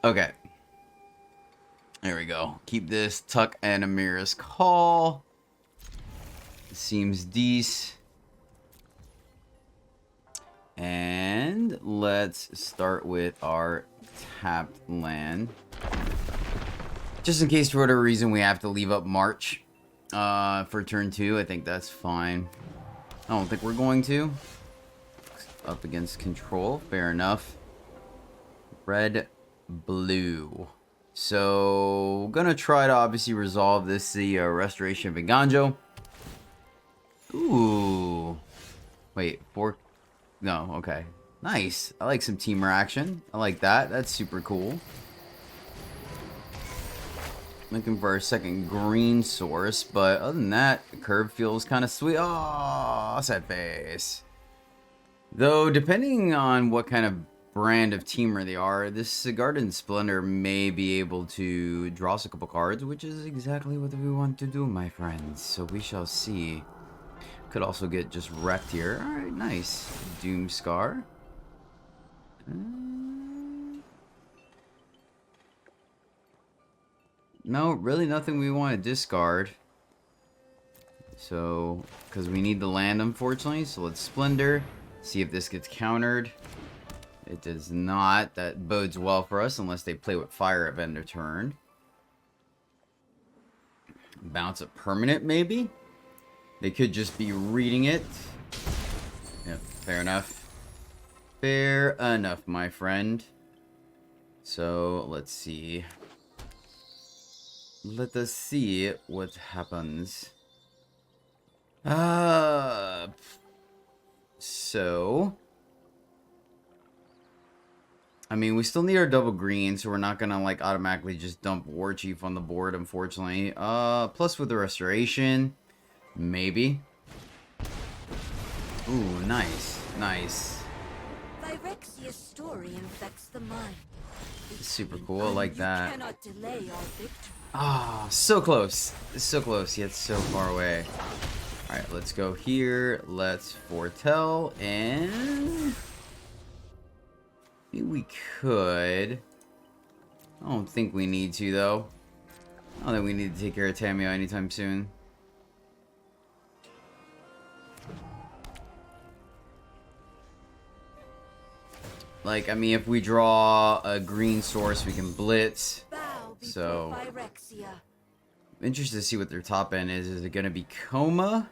Okay. There we go. Keep this Tuck and Amira's Call. Seems decent. And let's start with our tapped land. Just in case for whatever reason we have to leave up March for turn 2. I think that's fine. I don't think we're going to. Up against Control. Fair enough. Red, blue. So, gonna try to obviously resolve this, the Restoration of Viganjo. Ooh. Wait, 4... No, okay. Nice. I like some teamer action. I like that. That's super cool. Looking for our second green source, but other than that, the curve feels kind of sweet. Oh, sad face. Though, depending on what kind of brand of teamer they are, this Garden Splendor may be able to draw us a couple cards, which is exactly what we want to do, my friends. So we shall see. Could also get just wrecked here. Alright, nice. Doom Scar. No, really nothing we want to discard. So, because we need the land, unfortunately. So let's Splendor. See if this gets countered. It does not. That bodes well for us unless they play with fire at end of turn. Bounce a permanent, maybe? They could just be reading it. Yep, fair enough. Fair enough, my friend. So, let's see. Let us see what happens. So... I mean, we still need our double green, so we're not gonna, like, automatically just dump War Chief on the board, unfortunately. Plus with the Restoration... Maybe. Ooh, nice. Nice. Phyrexia's story infects the mind. Super cool. I like that. Cannot delay our victory. Ah, so close. So close, yet so far away. Alright, let's go here. Let's foretell. And... maybe we could. I don't think we need to, though. I don't think we need to take care of Tamiyo anytime soon. Like, I mean, if we draw a green source, we can blitz. So, I'm interested to see what their top end is. Is it going to be Coma?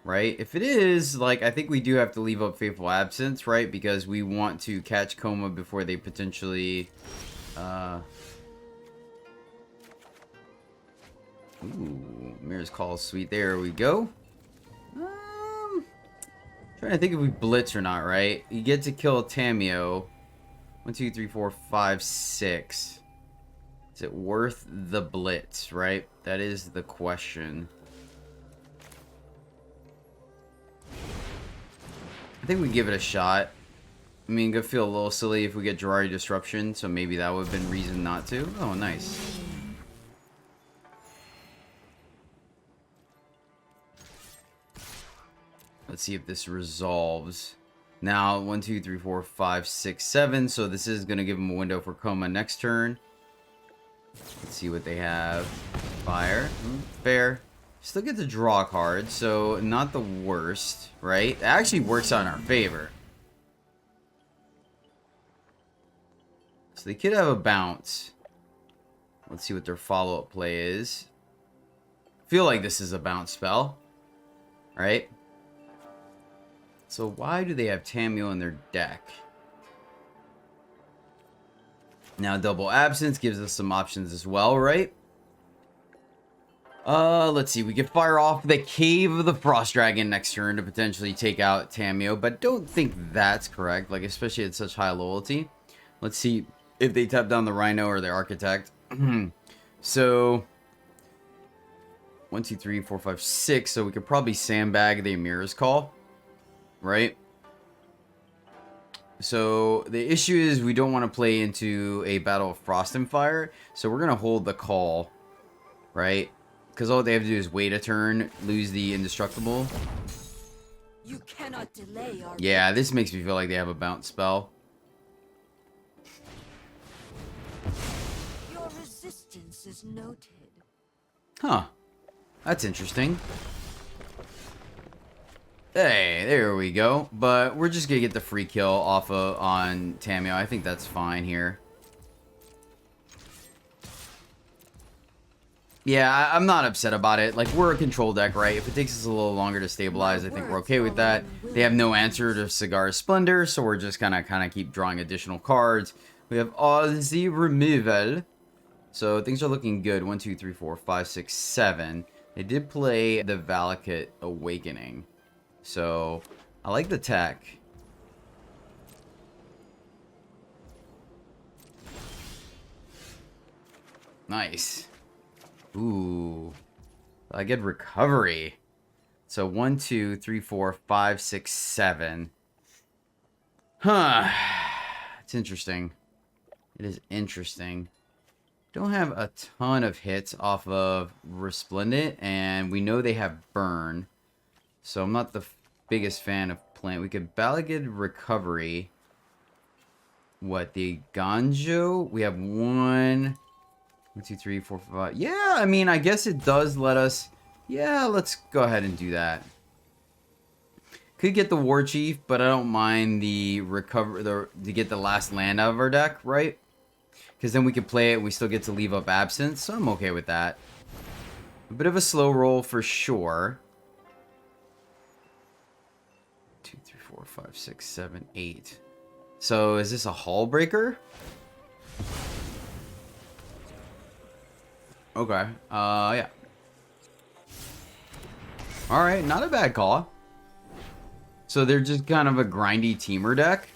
Right? If it is, like, I think we do have to leave up Faithful Absence, right? Because we want to catch Coma before they potentially... Ooh, Mirror's Call, sweet. There we go. Trying to think if we blitz or not, right? You get to kill Tamiyo. 1, 2, 3, 4, 5, 6. Is it worth the blitz, right? That is the question. I think we give it a shot. I mean, it could feel a little silly if we get Gerardi Disruption, so maybe that would have been reason not to. Oh, nice. Let's see if this resolves. Now, 1, 2, 3, 4, 5, 6, 7. So this is going to give them a window for Coma next turn. Let's see what they have. Fire. Fair. Still get to draw a card, so not the worst, right? It actually works out in our favor. So they could have a bounce. Let's see what their follow-up play is. I feel like this is a bounce spell, right? So why do they have Tamiyo in their deck? Now Double Absence gives us some options as well, right? Let's see. We can fire off the Cave of the Frost Dragon next turn to potentially take out Tamiyo, but don't think that's correct, like especially at such high loyalty. Let's see if they tap down the Rhino or the Architect. So 1, 2, 3, 4, 5, 6. So we could probably sandbag the Mirror's Call. Right? So the issue is we don't want to play into a Battle of Frost and Fire, so we're going to hold the call, right? Because all they have to do is wait a turn, lose the Indestructible. You cannot delay our Yeah, this makes me feel like they have a bounce spell. Your resistance is noted. Huh. That's interesting. Hey, there we go. But we're just gonna get the free kill off of on Tamio. I think that's fine here. Yeah, I'm not upset about it. Like, we're a control deck, right? If it takes us a little longer to stabilize, I think we're okay with that. They have no answer to Cigar's Splendor, so we're just gonna kind of keep drawing additional cards. We have Aussie Removal. So things are looking good. 1, 2, 3, 4, 5, 6, 7. They did play the Valakut Awakening. So I like the tech. Nice. Ooh. I get recovery. So 1, 2, 3, 4, 5, 6, 7. Huh. It's interesting. It is interesting. Don't have a ton of hits off of Resplendent, and we know they have Burn. So I'm not the biggest fan of plant. We could Balagid Recovery. What, the Ganjo? We have 1, 2, 3, 4, 5. Yeah, I mean, I guess it does let us... Yeah, let's go ahead and do that. Could get the War Chief, but I don't mind the to get the last land out of our deck, right? Because then we can play it, we still get to leave up Absence, so I'm okay with that. A bit of a slow roll for sure. 2, 3, 4, 5, 6, 7, 8. So is this a Hull Breaker? Okay. Yeah. Alright, not a bad call. So they're just kind of a grindy teamer deck.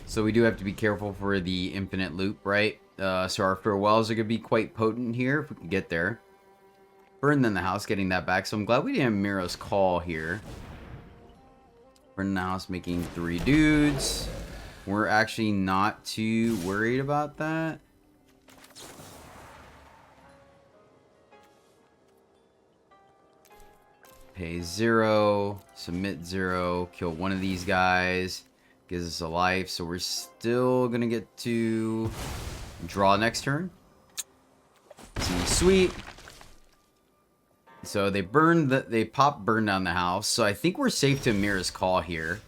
So we do have to be careful for the infinite loop, right? So our farewells are going to be quite potent here if we can get there. Burn in the house, getting that back. So I'm glad we didn't have Miro's Call here. Burn in the house, making 3 dudes. We're actually not too worried about that. Pay 0, submit 0, kill one of these guys. Gives us a life, so we're still gonna get to draw next turn. Sweet. So they pop burn down the house. So I think we're safe to Mira's Call here.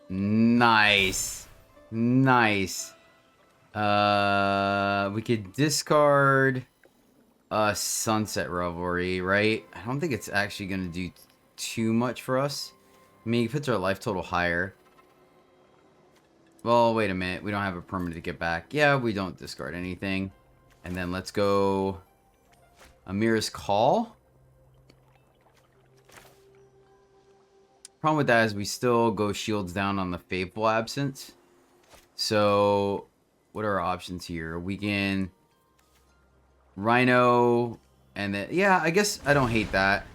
Nice. Nice. We could discard Sunset Revelry, right? I don't think it's actually gonna do too much for us. I mean, it puts our life total higher. Well, wait a minute. We don't have a permanent to get back. Yeah, we don't discard anything. And then let's go Amira's Call. Problem with that is we still go shields down on the Faithful Absence. So, what are our options here? We can Rhino, and then, yeah, I guess I don't hate that.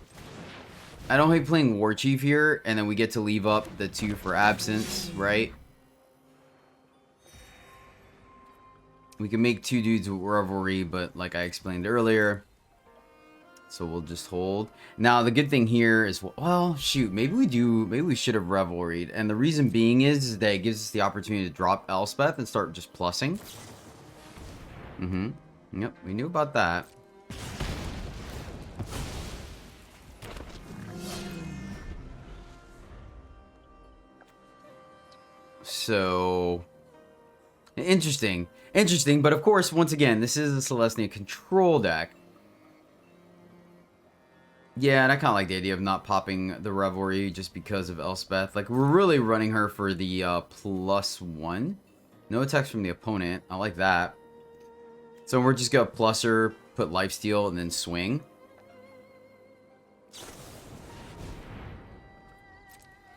I don't hate playing War Chief here, and then we get to leave up the 2 for Absence, right? We can make 2 dudes with Revelry, but like I explained earlier, so we'll just hold. Now, the good thing here is, well, shoot, maybe we should have Revelried, and the reason being is that it gives us the opportunity to drop Elspeth and start just plussing. Yep, we knew about that. So, interesting, but of course, once again, this is a Selesnya Control deck. Yeah, and I kind of like the idea of not popping the Revelry just because of Elspeth. Like, we're really running her for the +1. No attacks from the opponent. I like that. So we're just gonna plus her, put lifesteal, and then swing.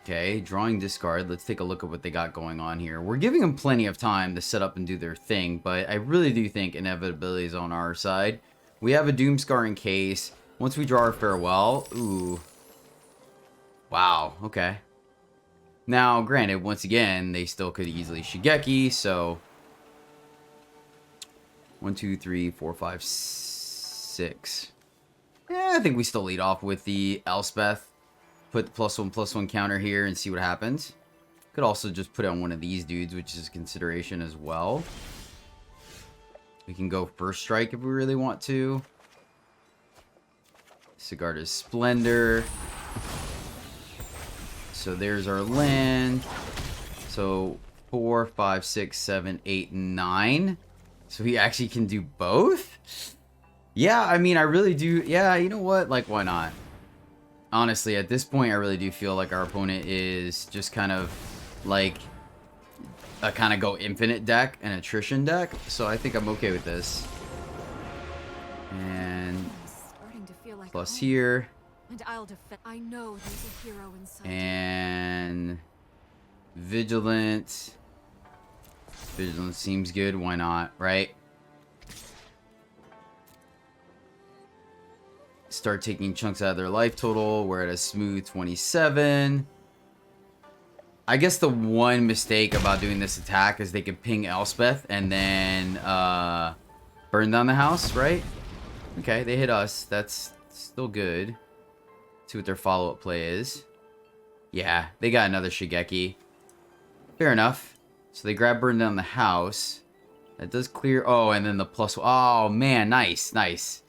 Okay, drawing discard. Let's take a look at what they got going on here. We're giving them plenty of time to set up and do their thing, but I really do think inevitability is on our side. We have a Doomscar in case. Once we draw our farewell, ooh. Wow, okay. Now, granted, once again, they still could easily Shigeki, so 1, 2, 3, 4, 5, 6. Yeah, I think we still lead off with the Elspeth. Put the +1/+1 counter here and see what happens. Could also just put on one of these dudes, which is a consideration as well. We can go first strike if we really want to. Sigarda's Splendor. So there's our land. So 4, 5, 6, 7, 8, 9. So he actually can do both? Yeah, I mean, I really do. Yeah, you know what? Like, why not? Honestly, at this point, I really do feel like our opponent is just kind of like a kind of go infinite deck, an attrition deck. So I think I'm okay with this. And plus here. And I'll defend. I know there's a hero inside. And Vigilant. Vigilant seems good. Why not, right? Start taking chunks out of their life total. We're at a smooth 27. I guess the one mistake about doing this attack is they could ping Elspeth and then burn down the house, right? Okay, they hit us. That's still good. See what their follow-up play is. Yeah, they got another Shigeki. Fair enough. So they grab burn down the house. That does clear. Oh, and then the plus. Oh, man. Nice. Nice.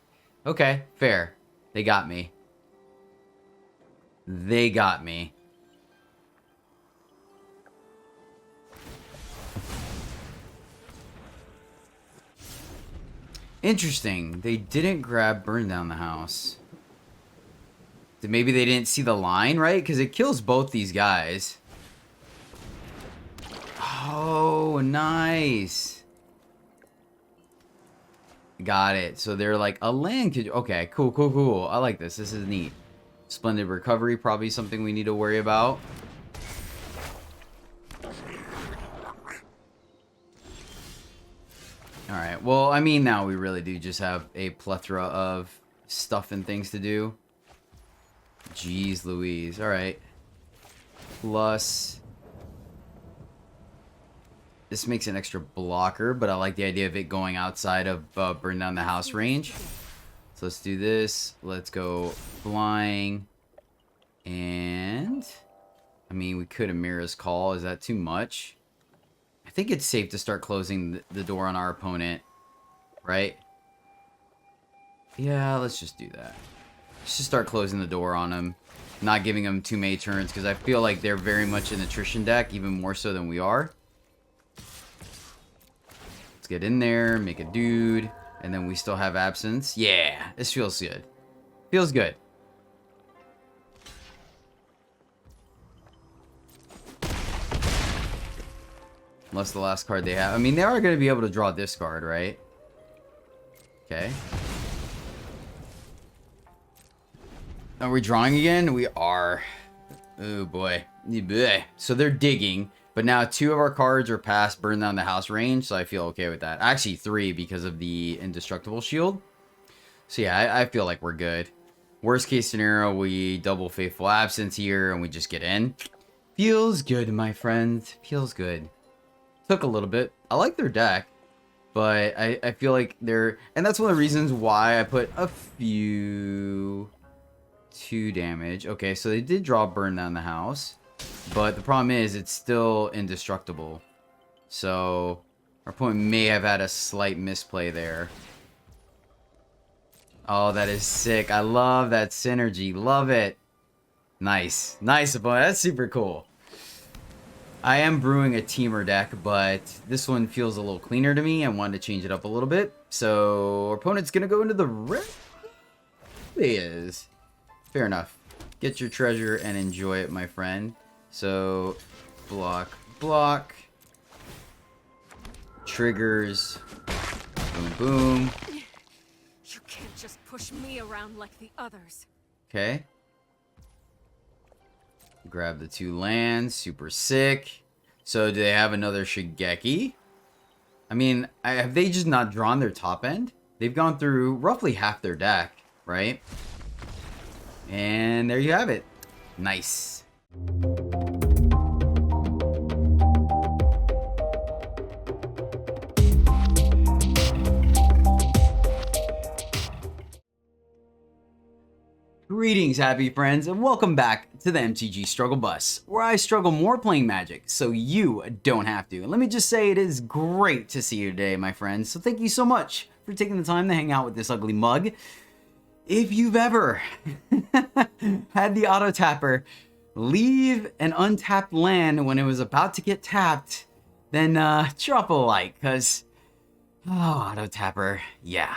Okay, fair. They got me. They got me. Interesting. They didn't grab burn down the house. Maybe they didn't see the line, right? Because it kills both these guys. Oh, nice. Got it. So they're like a land. Okay, cool, cool, cool. I like this. This is neat. Splendid Recovery, probably something we need to worry about. Alright, well, I mean, now we really do just have a plethora of stuff and things to do. Jeez Louise. Alright. Plus... this makes an extra blocker, but I like the idea of it going outside of burn down the house range. So let's do this. Let's go flying. And... I mean, we could Amira's Call. Is that too much? I think it's safe to start closing the door on our opponent. Right? Yeah, let's just do that. Let's just start closing the door on him. Not giving him too many turns, because I feel like they're very much an attrition deck, even more so than we are. Let's get in there, make a dude, and then we still have Absence. Yeah, this feels good. Feels good. Unless the last card they have. I mean, they are going to be able to draw this card, right? Okay. Are we drawing again? We are. Oh, boy. So they're digging. But now 2 of our cards are past burn down the house range. So I feel okay with that. Actually, 3 because of the indestructible shield. So yeah, I feel like we're good. Worst case scenario, we double Faithful Absence here. And we just get in. Feels good, my friend. Feels good. Took a little bit. I like their deck. But I feel like they're... and that's one of the reasons why I put a few... 2 damage. Okay, so they did draw burn down the house. But the problem is, it's still indestructible. So, our opponent may have had a slight misplay there. Oh, that is sick. I love that synergy. Love it. Nice. Nice, opponent. That's super cool. I am brewing a teamer deck, but this one feels a little cleaner to me. I wanted to change it up a little bit. So, our opponent's going to go into the red. It is. Fair enough. Get your treasure and enjoy it, my friend. So, block, block. Triggers. Boom, boom. You can't just push me around like the others. Okay. Grab the 2 lands. Super sick. So, do they have another Shigeki? I mean, have they just not drawn their top end? They've gone through roughly half their deck, right? And there you have it. Nice. Greetings, happy friends, and welcome back to the MTG Struggle Bus, where I struggle more playing Magic, so you don't have to. And let me just say, it is great to see you today, my friends. So thank you so much for taking the time to hang out with this ugly mug. If you've ever had the auto tapper leave an untapped land when it was about to get tapped, then drop a like, because, auto tapper, yeah.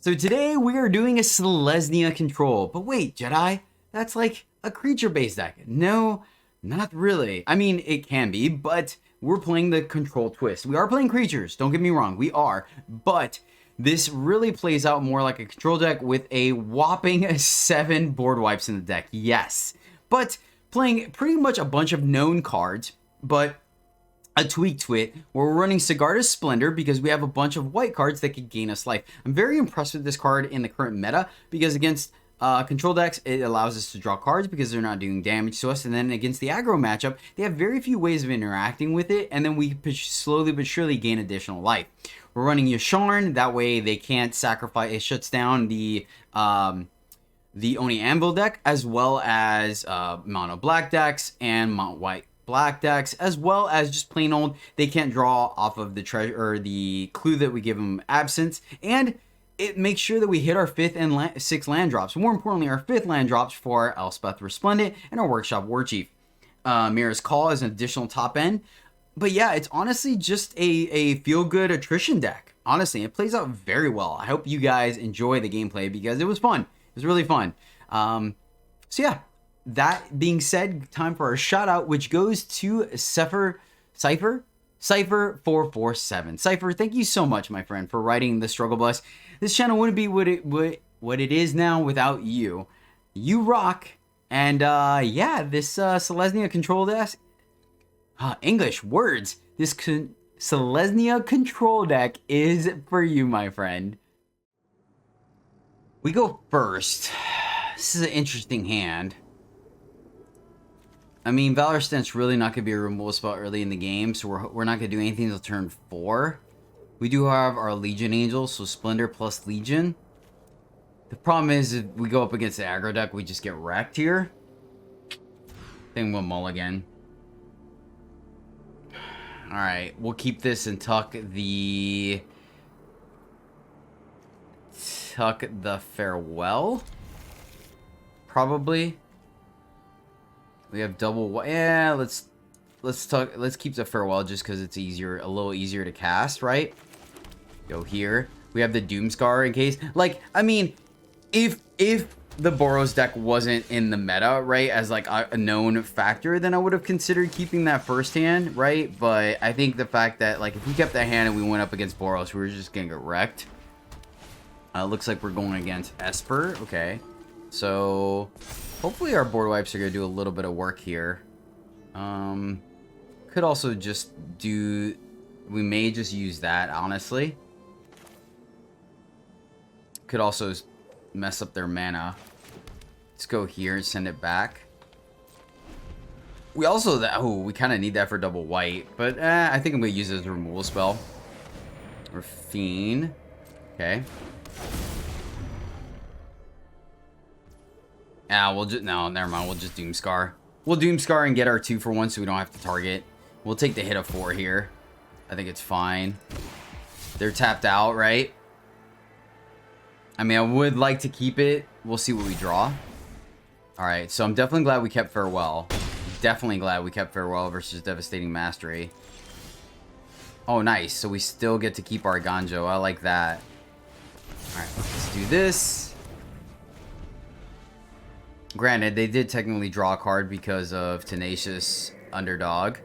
So today we are doing a Selesnya Control. But wait, Jedi, that's like a creature-based deck. No, not really. I mean, it can be, but we're playing the Control twist. We are playing creatures, don't get me wrong, we are. But this really plays out more like a control deck with a whopping 7 board wipes in the deck, yes. But playing pretty much a bunch of known cards, but a tweak to it, where we're running Sigarda's Splendor because we have a bunch of white cards that could gain us life. I'm very impressed with this card in the current meta because against control decks, it allows us to draw cards because they're not doing damage to us. And then against the aggro matchup, they have very few ways of interacting with it. And then we slowly but surely gain additional life. We're running Yasharn, that way they can't sacrifice, it shuts down the Oni Anvil deck, as well as mono black decks and mono white black decks, as well as just plain old, they can't draw off of the treasure or the clue that we give them, Absence, and it makes sure that we hit our 5th and 6th land drops. More importantly, our 5th land drops for Elspeth Resplendent and our Workshop Warchief. Mira's Call is an additional top end. But yeah, it's honestly just a feel-good attrition deck. Honestly, it plays out very well. I hope you guys enjoy the gameplay because it was fun. It was really fun. So yeah. That being said, time for our shout out, which goes to Cypher447. Cypher, thank you so much, my friend, for writing the Struggle Bus. This channel wouldn't be what it is now without you. You rock. And yeah, this Selesnya Control deck, English words. This Selesnya Control deck is for you, my friend. We go first. This is an interesting hand. I mean, Valor Stent's really not going to be a removal spell early in the game, so we're not going to do anything until turn 4. We do have our Legion Angel, so Splendor plus Legion. The problem is, if we go up against the aggro deck, we just get wrecked here. I think we'll mulligan. Alright, we'll keep this and tuck the Farewell. Probably. We have double. Yeah, let's keep the Farewell just because it's easier, a little easier to cast, right? Go here. We have the Doomscar in case. Like, I mean, if the Boros deck wasn't in the meta, right, as like a known factor, then I would have considered keeping that first hand, right? But I think the fact that like if we kept that hand and we went up against Boros, we were just gonna get wrecked. Looks like we're going against Esper. Okay, so. Hopefully our board wipes are going to do a little bit of work here. Could also just do... We may just use that, honestly. Could also mess up their mana. Let's go here and send it back. We also... Oh, we kind of need that for double white. But I think I'm going to use it as a removal spell. Or Fiend. Okay. We'll just... No, never mind. We'll just Doomscar. We'll Doomscar and get our 2-for-1 so we don't have to target. We'll take the hit of 4 here. I think it's fine. They're tapped out, right? I mean, I would like to keep it. We'll see what we draw. Alright, so I'm definitely glad we kept Farewell. Definitely glad we kept Farewell versus Devastating Mastery. Oh, nice. So we still get to keep our Ganjo. I like that. Alright, let's do this. Granted, they did technically draw a card because of Tenacious Underdog.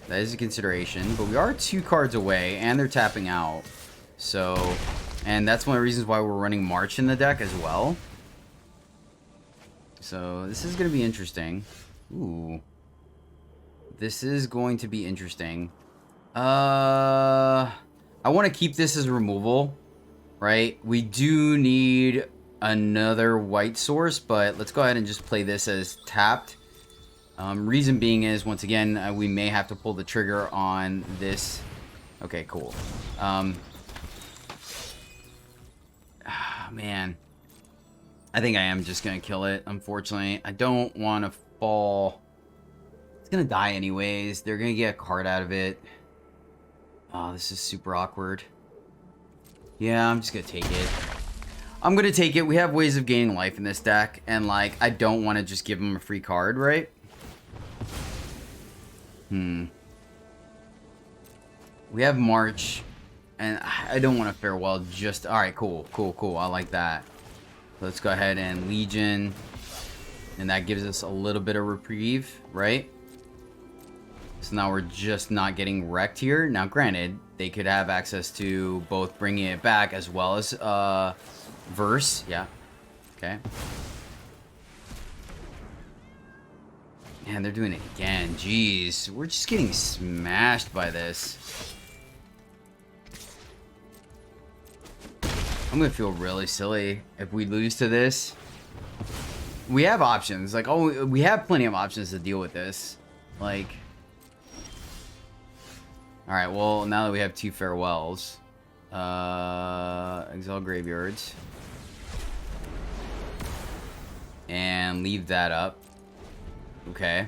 That is a consideration. But we are 2 cards away, and they're tapping out. So, and that's one of the reasons why we're running March in the deck as well. So, this is going to be interesting. Ooh. This is going to be interesting. I want to keep this as removal, right? We do need another white source, but let's go ahead and just play this as tapped. Reason being is, once again, we may have to pull the trigger on this. Okay, cool. Man. I think I am just going to kill it, unfortunately. I don't want to fall. It's going to die anyways. They're going to get a card out of it. Oh, this is super awkward. Yeah, I'm just going to take it. I'm going to take it. We have ways of gaining life in this deck. And, like, I don't want to just give them a free card, right? We have March. And I don't want to farewell just... Alright, cool. Cool, cool. I like that. Let's go ahead and Legion. And that gives us a little bit of reprieve, right? So now we're just not getting wrecked here. Now, granted, they could have access to both bringing it back as well as Verse. Yeah. Okay. Man, they're doing it again. Jeez. We're just getting smashed by this. I'm gonna feel really silly if we lose to this. We have options. Like, oh, we have plenty of options to deal with this. Like... Alright, well, now that we have 2 farewells. Exile graveyards. And leave that up. Okay.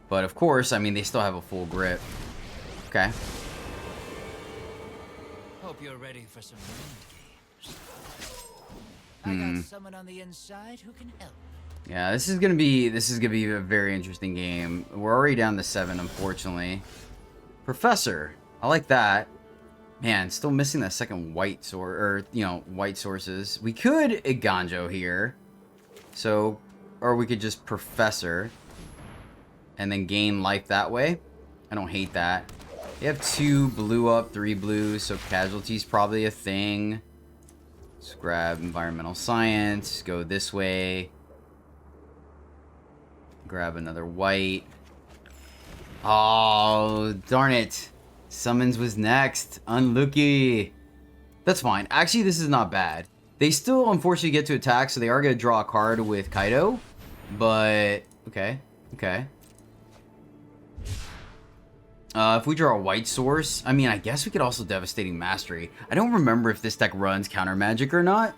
But of course, I mean, they still have a full grip. Okay. Hope you're ready for some mind games. I got someone on the inside who can help. Yeah, this is gonna be a very interesting game. We're already down to 7, unfortunately. Professor, I like that. Man, still missing that second white source, or you know, white sources. We could Iganjo here, so, or we could just Professor, and then gain life that way. I don't hate that. We have 2 blue up, 3 blue, so casualty's probably a thing. Let's grab environmental science, go this way. Grab another white. Oh, darn it. Summons was next. Unlucky. That's fine. Actually, this is not bad. They still, unfortunately, get to attack, so they are going to draw a card with Kaido. But, okay. Okay. If we draw a white source, I mean, I guess we could also Devastating Mastery. I don't remember if this deck runs counter magic or not.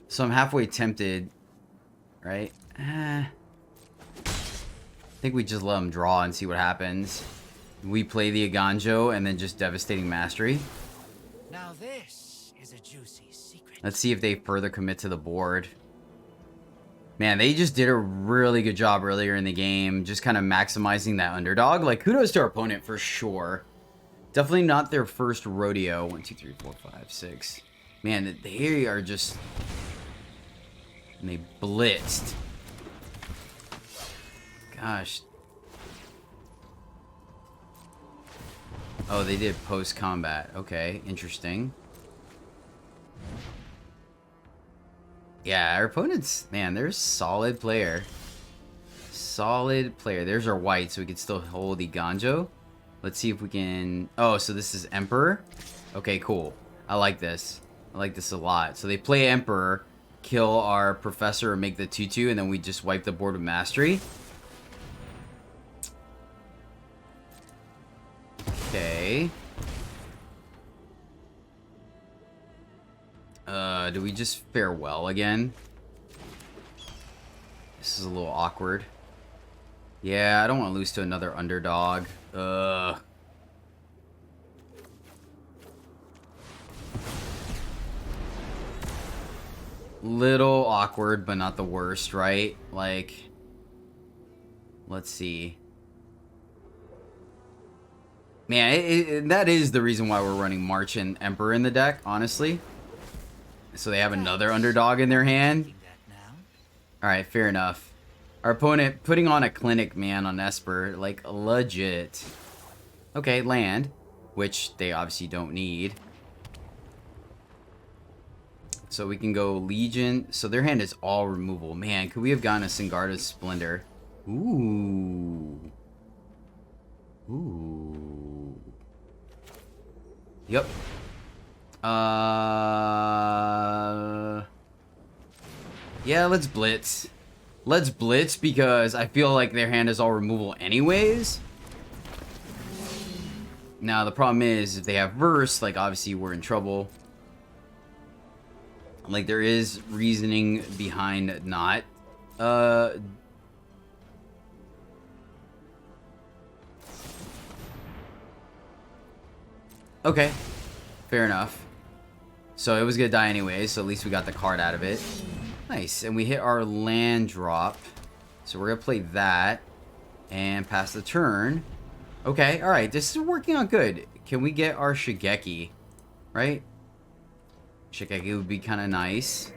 So I'm halfway tempted. Right? I think we just let them draw and see what happens. We play the Iganjo and then just Devastating Mastery. Now this is a juicy secret. Let's see if they further commit to the board. Man, they just did a really good job earlier in the game, just kind of maximizing that underdog. Like, kudos to our opponent for sure. Definitely not their first rodeo. 1, 2, 3, 4, 5, 6. Man, they are just... And they blitzed. Gosh. Oh, they did post-combat. Okay, interesting. Yeah, our opponents, man, they're a solid player. Solid player. There's our white, so we can still hold Iganjo. Let's see if we can... Oh, so this is Emperor? Okay, cool. I like this. I like this a lot. So they play Emperor, kill our Professor, and make the 2-2, and then we just wipe the board with Mastery. Okay. Do we just farewell again? This is a little awkward. Yeah, I don't want to lose to another underdog. Little awkward, but not the worst, right? Like, let's see. Man, that is the reason why we're running March and Emperor in the deck, honestly. So they have another underdog in their hand. Alright, fair enough. Our opponent putting on a clinic, man, on Esper. Like, legit. Okay, land. Which they obviously don't need. So we can go Legion. So their hand is all removal. Man, could we have gotten a Singarda's Splendor? Ooh. Ooh. Yep. Yeah, let's blitz. Let's blitz because I feel like their hand is all removal anyways. Now, the problem is if they have Verse, like, obviously we're in trouble. Like, there is reasoning behind not okay, fair enough. So it was gonna die anyway, so at least we got the card out of it. Nice, and we hit our land drop. So we're gonna play that and pass the turn. Okay, alright, this is working out good. Can we get our Shigeki? Right? Shigeki would be kind of nice.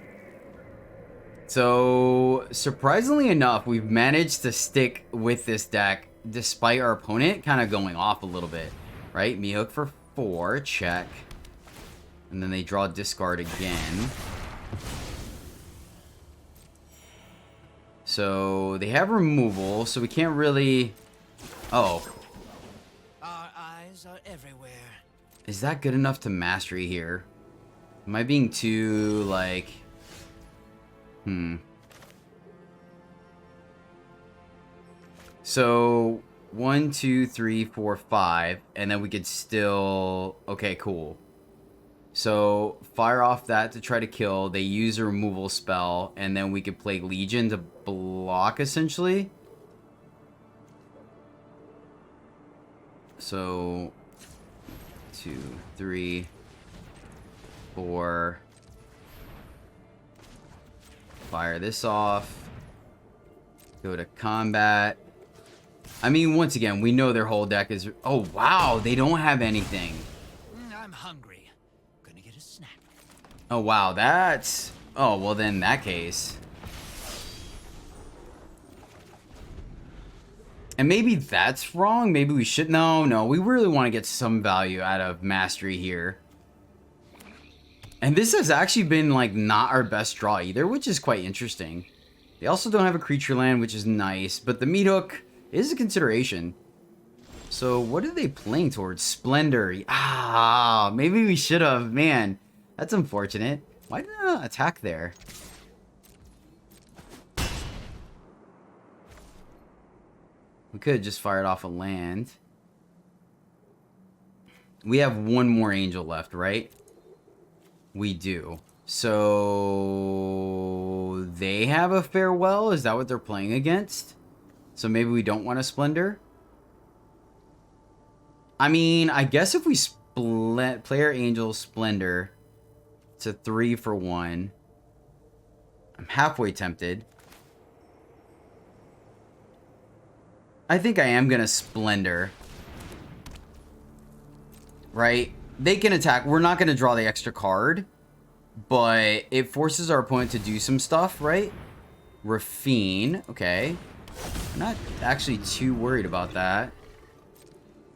So, surprisingly enough, we've managed to stick with this deck despite our opponent kind of going off a little bit. Right? Mihawk for 4, check. And then they draw discard again. So, they have removal, so we can't really... Oh. Our eyes are everywhere. Is that good enough to mastery here? Am I being too, like... So, 1, 2, 3, 4, 5, and then we could still... Okay, cool. So, fire off that to try to kill. They use a removal spell, and then we could play Legion to block, essentially. So, 2, 3, 4... Fire this off. Go to combat. I mean, once again, we know their whole deck is... Oh, wow. They don't have anything. I'm hungry. Gonna get a snack. Oh, wow. That's... Oh, well, then in that case... And maybe that's wrong. Maybe we should... No. We really want to get some value out of Mastery here. And this has actually been, like, not our best draw either, which is quite interesting. They also don't have a creature land, which is nice. But the Meathook is a consideration. So, what are they playing towards? Splendor. Ah, maybe we should have. Man, that's unfortunate. Why did I not attack there? We could have just fired off a land. We have one more angel left, right? We do. So they have a farewell? Is that what they're playing against? So maybe we don't want a Splendor? I mean, I guess if we split player angel Splendor to 3 for 1. I'm halfway tempted. I think I am gonna Splendor. Right? They can attack. We're not gonna draw the extra card, but it forces our opponent to do some stuff, right? Rafine. Okay. I'm not actually too worried about that.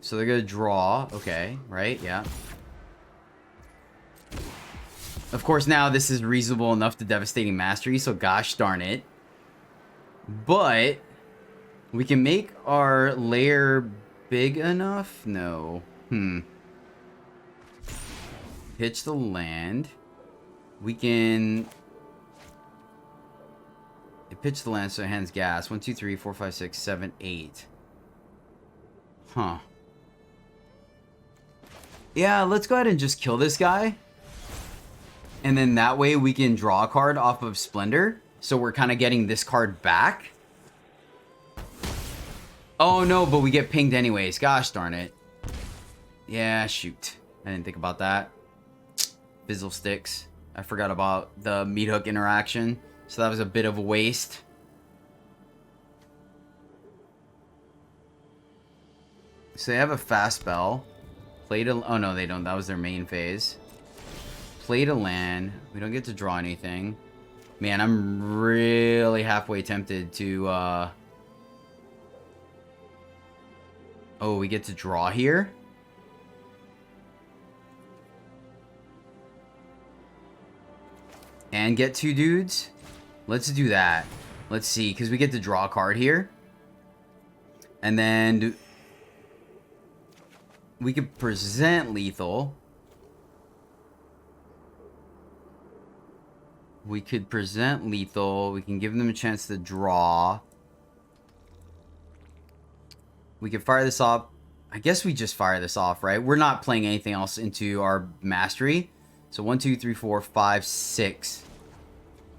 So they're gonna draw. Okay, right? Yeah. Of course, now this is reasonable enough to Devastating Mastery, so gosh darn it. But we can make our lair big enough? No. Pitch the land. We can... pitch the land so it hands gas. 1, 2, 3, 4, 5, 6, 7, 8. Huh. Yeah, let's go ahead and just kill this guy. And then that way we can draw a card off of Splendor. So we're kind of getting this card back. Oh no, but we get pinged anyways. Gosh darn it. Yeah, shoot. I didn't think about that. Fizzle sticks. I forgot about the Meathook interaction. So that was a bit of a waste. So they have a fast spell. Play to... Oh no, they don't. That was their main phase. Play to land. We don't get to draw anything. Man, I'm really halfway tempted to... Oh, we get to draw here? And get 2 dudes? Let's do that. Let's see, because we get to draw a card here. And then... we could present lethal. We could present lethal. We can give them a chance to draw. We can fire this off. I guess we just fire this off, right? We're not playing anything else into our mastery. So 1, 2, 3, 4, 5, 6.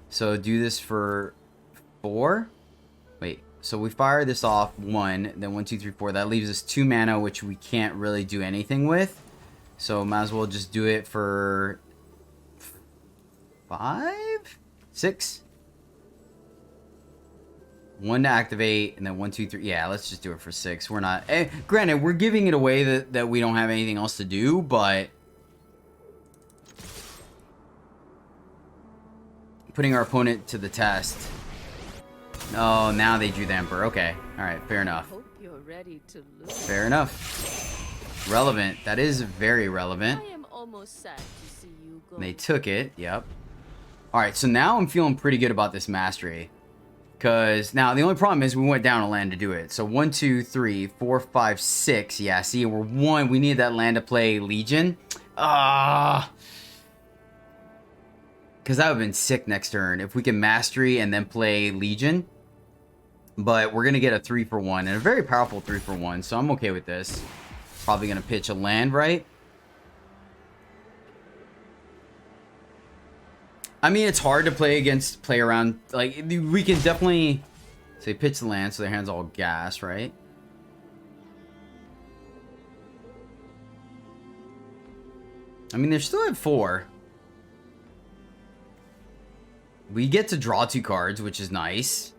So do this for 4. Wait, so we fire this off 1, then 1, 2, 3, 4. That leaves us 2 mana, which we can't really do anything with. So might as well just do it for 5, 6. 1 to activate, and then 1, 2, 3. Yeah, let's just do it for 6. We're not. Granted, we're giving it away that we don't have anything else to do, but putting our opponent to the test. Oh, now they drew the Emperor. Okay, all right, fair enough. Hope you're ready to lose. Fair enough. Relevant. That is very relevant. I am almost sad to see you go. They took it. Yep. All right, so now I'm feeling pretty good about this mastery. Because now the only problem is we went down a land to do it. So 1, 2, 3, 4, 5, 6. Yeah, see, we're 1. We need that land to play Legion. Because that would have been sick next turn if we can mastery and then play Legion. But we're going to get a 3 for 1 and a very powerful 3 for 1. So I'm okay with this. Probably going to pitch a land, right? I mean, it's hard to play around. Like, we can definitely say pitch the land so their hand's all gas, right? I mean, they're still at 4. We get to draw 2 cards, which is nice.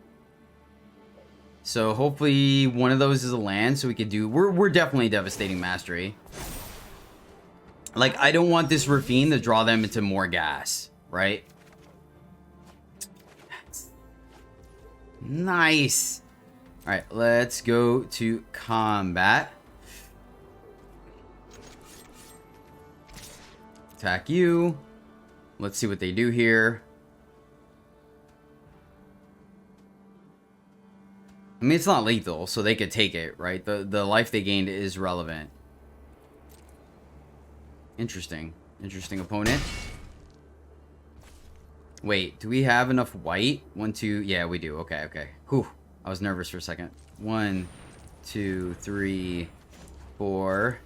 So hopefully one of those is a land, so we could do. We're definitely devastating mastery. Like, I don't want this Rafine to draw them into more gas, right? Nice. All right, let's go to combat. Attack you. Let's see what they do here. I mean, it's not lethal, so they could take it, right? The life they gained is relevant. Interesting. Interesting opponent. Wait, do we have enough white? 1, 2. Yeah, we do. Okay, okay. Whew. I was nervous for a second. 1, 2, 3, 4,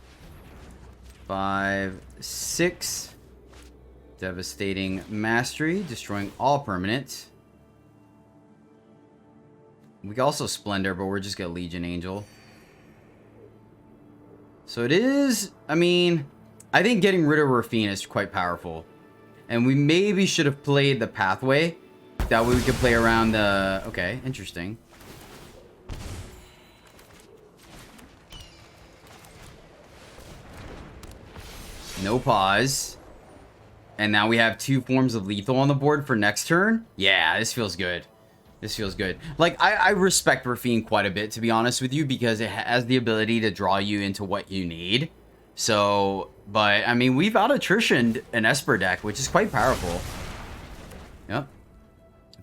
5, 6. Devastating mastery, destroying all permanents. We can also Splendor, but we're just gonna Legion Angel. So it is. I mean, I think getting rid of Rafine is quite powerful. And we maybe should have played the pathway. That way we could play around the... Okay, interesting. No pause. And now we have 2 forms of lethal on the board for next turn. Yeah, this feels good. This feels good. Like, I respect Rafine quite a bit, to be honest with you, because it has the ability to draw you into what you need. So, but, I mean, we've out-attritioned an Esper deck, which is quite powerful. Yep.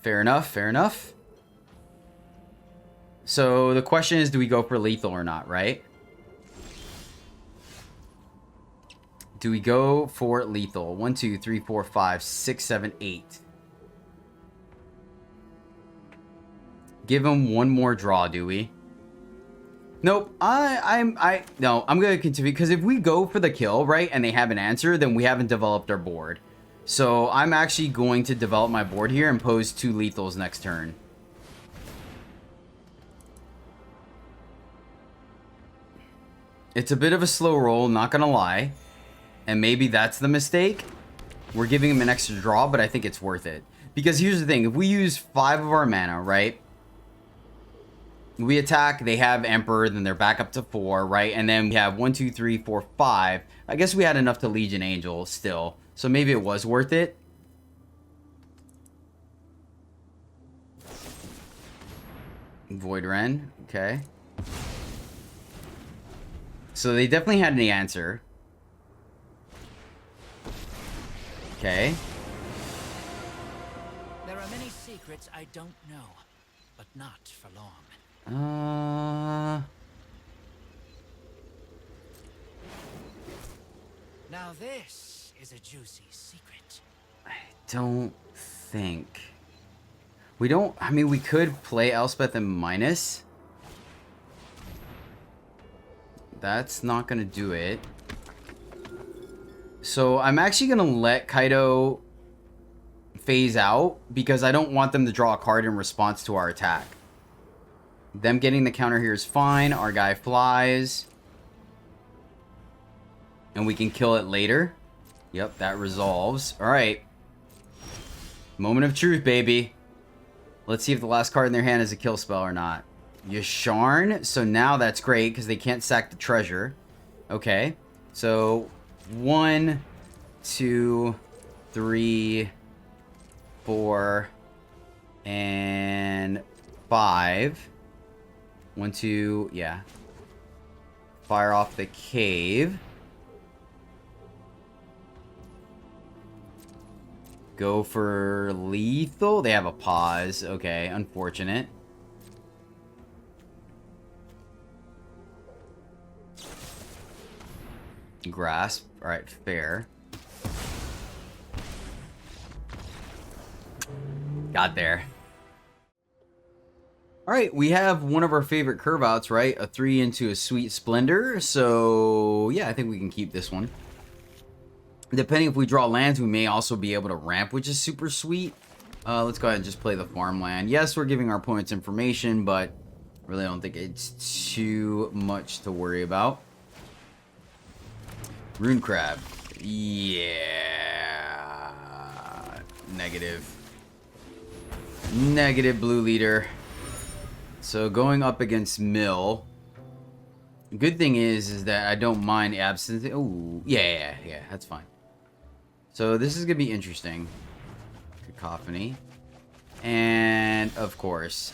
Fair enough, fair enough. So, the question is, do we go for lethal or not, right? Do we go for lethal? 1, 2, 3, 4, 5, 6, 7, 8. Give him 1 more draw, do we? Nope. No, I'm going to continue, because if we go for the kill, right, and they have an answer, then we haven't developed our board. So I'm actually going to develop my board here and pose 2 lethals next turn. It's a bit of a slow roll, not going to lie. And maybe that's the mistake. We're giving him an extra draw, but I think it's worth it. Because here's the thing. If we use 5 of our mana, right? We attack, they have Emperor, then they're back up to 4, right? And then we have 1, 2, 3, 4, 5. I guess we had enough to Legion Angel still. So maybe it was worth it. Void Ren, okay. So they definitely had the answer. Okay. There are many secrets I don't know, but not for long. Now this is a juicy secret. I don't think. We don't. I mean, we could play Elspeth and minus. That's not gonna do it. So I'm actually going to let Kaido phase out because I don't want them to draw a card in response to our attack. Them getting the counter here is fine. Our guy flies. And we can kill it later. Yep, that resolves. Alright. Moment of truth, baby. Let's see if the last card in their hand is a kill spell or not. Yasharn. So now that's great because they can't sack the treasure. Okay. So 1, 2, 3, 4, and 5. 1, 2, yeah. Fire off the cave. Go for lethal. They have a pause. Okay, unfortunate. Grasp. Alright, fair. Got there. Alright, we have one of our favorite curve outs, right? A 3 into a Sweet Splendor. So, yeah, I think we can keep this one. Depending if we draw lands, we may also be able to ramp, which is super sweet. Let's go ahead and just play the farmland. Yes, we're giving our opponents information, but really don't think it's too much to worry about. Rune Crab. Yeah. Negative. Negative blue leader. So going up against Mill. Good thing is that I don't mind absence. Oh, yeah, that's fine. So this is going to be interesting. Cacophony. And of course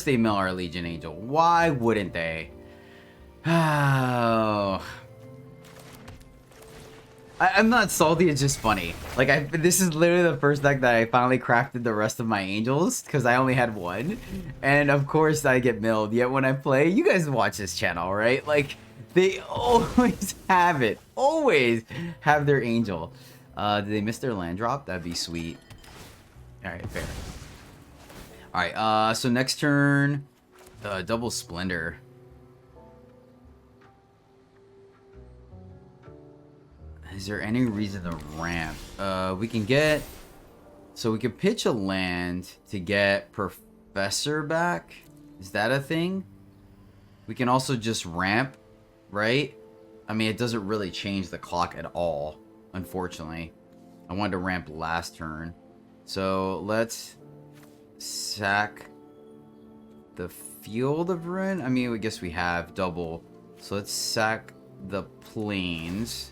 they mill our Legion Angel. Why wouldn't they? Oh. I'm not salty, it's just funny. Like, this is literally the first deck that I finally crafted the rest of my angels, because I only had one. And of course I get milled, yet when I play, you guys watch this channel, right? Like, they always have it. Always have their angel. Did they miss their land drop? That'd be sweet. Alright, fair. Alright, so next turn, double Splendor. Is there any reason to ramp? We can get... So we can pitch a land to get Professor back. Is that a thing? We can also just ramp, right? I mean, it doesn't really change the clock at all, unfortunately. I wanted to ramp last turn. So let's sack the Field of Ruin. I mean, I guess we have double. So let's sack the Plains.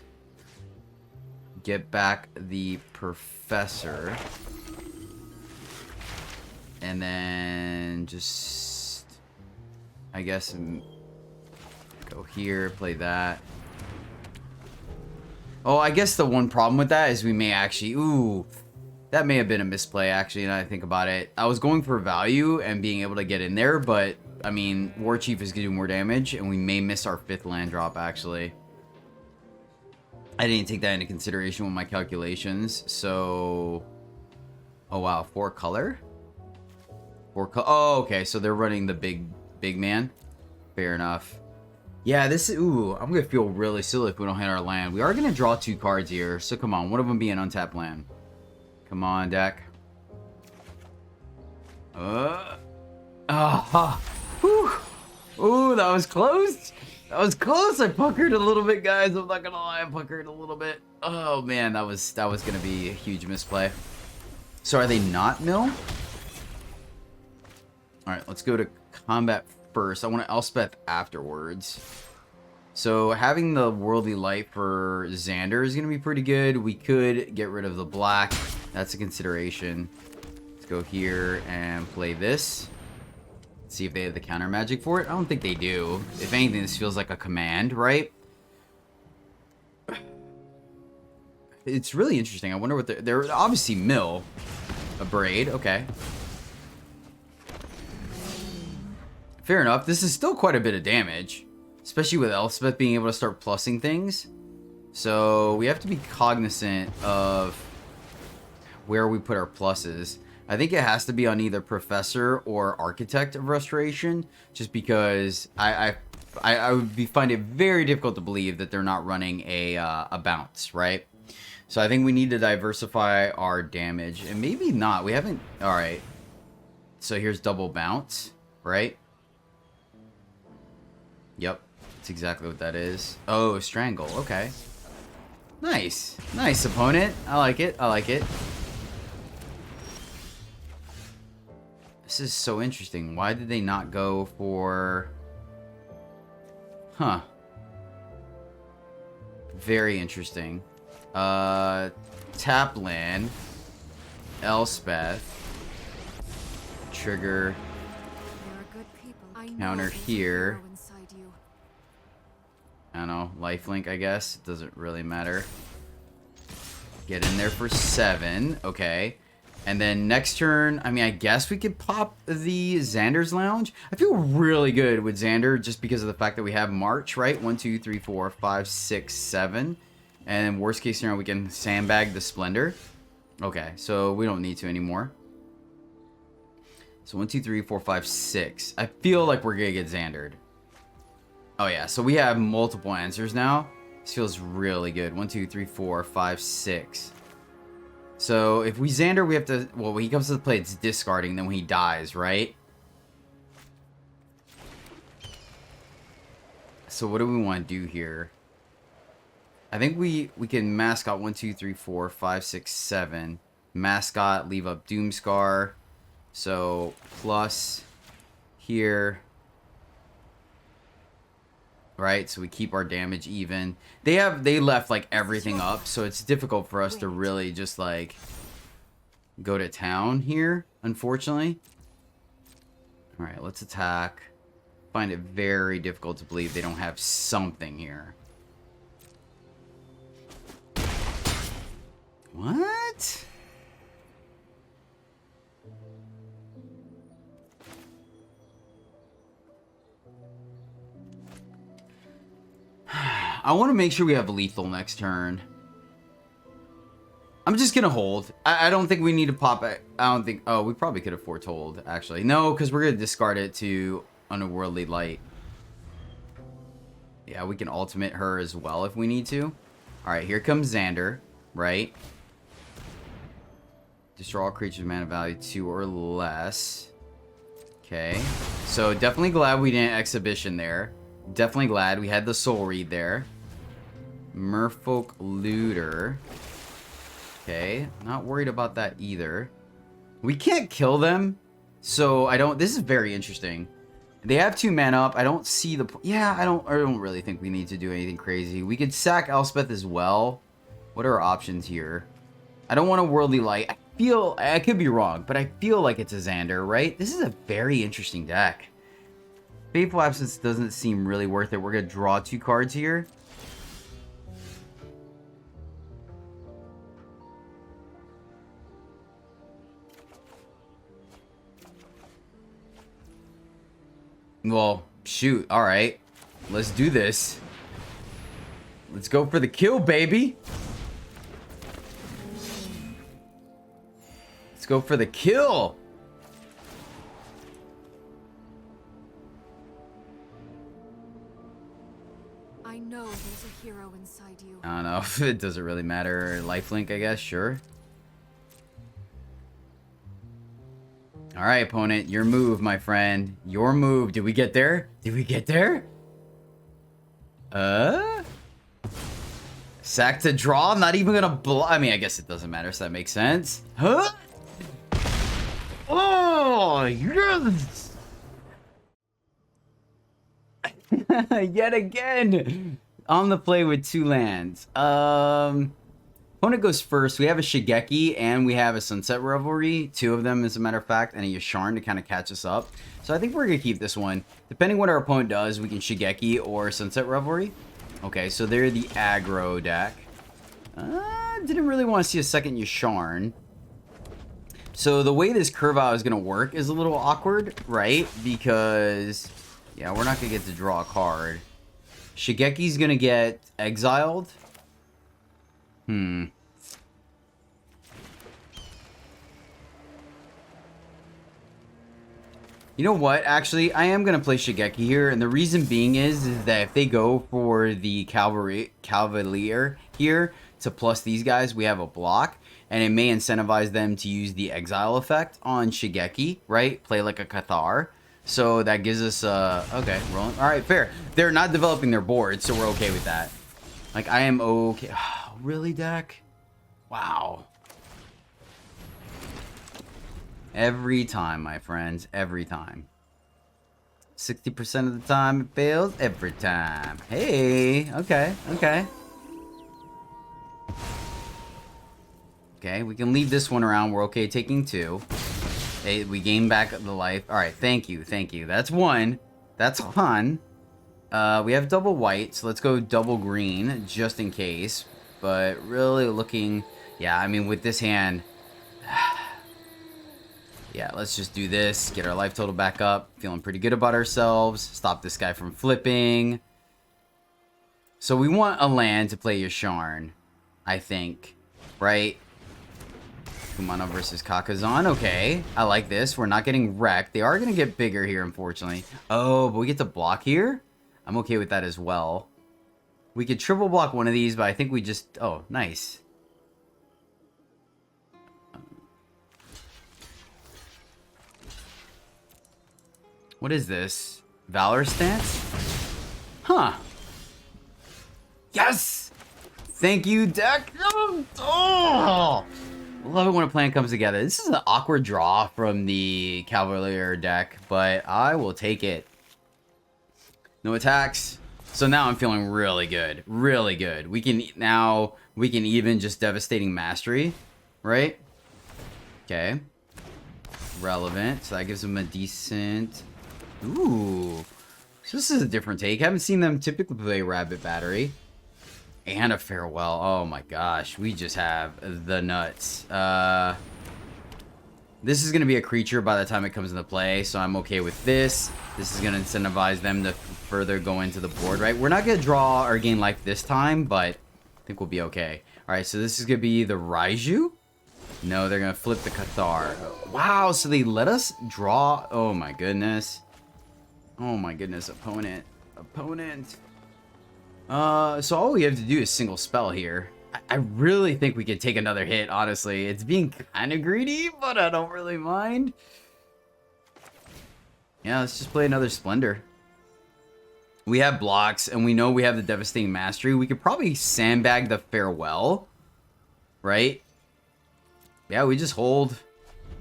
Get back the Professor. And then just... I guess... Go here, play that. Oh, I guess the one problem with that is we may actually... Ooh, that may have been a misplay, actually, now that I think about it. I was going for value and being able to get in there, but, I mean, War Chief is going to do more damage, and we may miss our 5th land drop, actually. I didn't take that into consideration with my calculations, so... Oh, wow, 4 color? 4 color... Oh, okay, so they're running the big man. Fair enough. Yeah, this is... Ooh, I'm going to feel really silly if we don't hit our land. We are going to draw 2 cards here, so come on. One of them be an untapped land. Come on, deck. Whew. Ooh, that was close. That was close. I puckered a little bit, guys. I'm not going to lie. I puckered a little bit. Oh, man, that was going to be a huge misplay. So are they not mill? All right, let's go to combat first. I want to Elspeth afterwards. So having the Worldly Light for Xander is going to be pretty good. We could get rid of the black. That's a consideration. Let's go here and play this. See if they have the counter magic for it. I don't think they do. If anything, this feels like a command, right? It's really interesting. I wonder what they're obviously mill. A braid, okay. Fair enough. This is still quite a bit of damage. Especially with Elspeth being able to start plussing things. So we have to be cognizant of where we put our pluses. I think it has to be on either Professor or Architect of Restoration. Just because I would find it very difficult to believe that they're not running a bounce, right? So I think we need to diversify our damage. And maybe not. We haven't... Alright. So here's double bounce, right? Yep. That's exactly what that is. Oh, strangle. Okay. Nice. Nice, opponent. I like it. I like it. This is so interesting. Why did they not go for... Huh. Very interesting. Tap land. Elspeth. Trigger. Counter here. I don't know. Lifelink, I guess. It doesn't really matter. Get in there for 7. Okay. And then next turn, I mean, I guess we could pop the Xander's Lounge. I feel really good with Xander just because of the fact that we have March, right? 1, 2, 3, 4, 5, 6, 7. And worst case scenario, we can sandbag the Splendor. Okay, so we don't need to anymore. So 1, 2, 3, 4, 5, 6. I feel like we're going to get Xandered. Oh, yeah. So we have multiple answers now. This feels really good. 1, 2, 3, 4, 5, 6. So if we Xander, we have to... Well, when he comes to the play, it's discarding. Then when he dies, right? So what do we want to do here? I think we can mascot 1, 2, 3, 4, 5, 6, 7. Mascot, leave up Doomscar. So plus here. Right, so we keep our damage even. They left like everything up, so it's difficult for us to really just like go to town here, unfortunately. All right, let's attack. Find it very difficult to believe they don't have something here. What? I want to make sure we have lethal next turn. I'm just going to hold. I don't think we need to pop it. I don't think... Oh, we probably could have foretold, actually. No, because we're going to discard it to Unworldly Light. Yeah, we can ultimate her as well if we need to. Alright, here comes Xander, right? Destroy all creatures mana value 2 or less. Okay. So definitely glad we didn't Exhibition there. Definitely glad we had the Soul Read there. Merfolk Looter. Okay. Not worried about that either. We can't kill them. So I don't... This is very interesting. They have 2 mana up. I don't see the... Yeah, I don't really think we need to do anything crazy. We could sack Elspeth as well. What are our options here? I don't want a Worldly Light. I could be wrong, but I feel like it's a Xander, right? This is a very interesting deck. Fateful Absence doesn't seem really worth it. We're going to draw 2 cards here. Well, shoot. All right. Let's do this. Let's go for the kill, baby. Let's go for the kill. I know there's a hero inside you. I don't know if it doesn't really matter. Lifelink, I guess. Sure. All right, opponent. Your move, my friend. Your move. Did we get there? Did we get there? Sack to draw. I'm not even gonna block. I mean, I guess it doesn't matter, so that makes sense. Huh? Oh, yes! Yet again! On the play with 2 lands. Opponent goes first. We have a Shigeki and we have a Sunset Revelry. 2 of them, as a matter of fact, and a Yasharn to kind of catch us up. So I think we're going to keep this one. Depending what our opponent does, we can Shigeki or Sunset Revelry. Okay, so they're the aggro deck. Didn't really want to see a second Yasharn. So the way this curve out is going to work is a little awkward, right? Because, yeah, we're not going to get to draw a card. Shigeki's going to get exiled. You know what? Actually, I am going to play Shigeki here. And the reason being is that if they go for the Cavalier here, to plus these guys, we have a block, and it may incentivize them to use the exile effect on Shigeki, right? Play like a Cathar. So that gives us, okay, rolling. All right, fair. They're not developing their board, so we're okay with that. Like, I am okay. Really, deck? Wow. Every time, my friends, every time. 60% of the time it fails, every time. Hey, okay, okay. Okay, we can leave this one around. We're okay taking 2. Hey, we gain back the life. All right, thank you, thank you. That's 1. That's fun. We have double white, so let's go double green just in case. But really looking, yeah, I mean, with this hand, yeah, let's just do this. Get our life total back up. Feeling pretty good about ourselves. Stop this guy from flipping. So we want a land to play Yasharn, I think, right? Kumano versus Kakazan. Okay, I like this. We're not getting wrecked. They are going to get bigger here, unfortunately. Oh, but we get to block here? I'm okay with that as well. We could triple block one of these, but I think we just... Oh, nice. What is this? Valor stance? Huh. Yes! Thank you, deck. Oh! Love it when a plan comes together. This is an awkward draw from the Cavalier deck, but I will take it. No attacks. So now I'm feeling really good. Really good. We can even just Devastating Mastery, right? Okay. Relevant. So that gives them a decent... Ooh. So this is a different take. I haven't seen them typically play Rabbit Battery. And a Farewell. Oh my gosh. We just have the nuts. This is going to be a creature by the time it comes into play, so I'm okay with this. This is going to incentivize them to further go into the board, right? We're not going to draw or gain life this time, but I think we'll be okay. All right, so this is going to be the Raiju. No, they're going to flip the Cathar. Wow, so they let us draw. Oh my goodness. Oh my goodness, opponent. Opponent. So all we have to do is single spell here. I really think we could take another hit, honestly. It's being kind of greedy, but I don't really mind. Yeah, let's just play another Splendor. We have blocks, and we know we have the Devastating Mastery. We could probably sandbag the Farewell, right? Yeah, we just hold.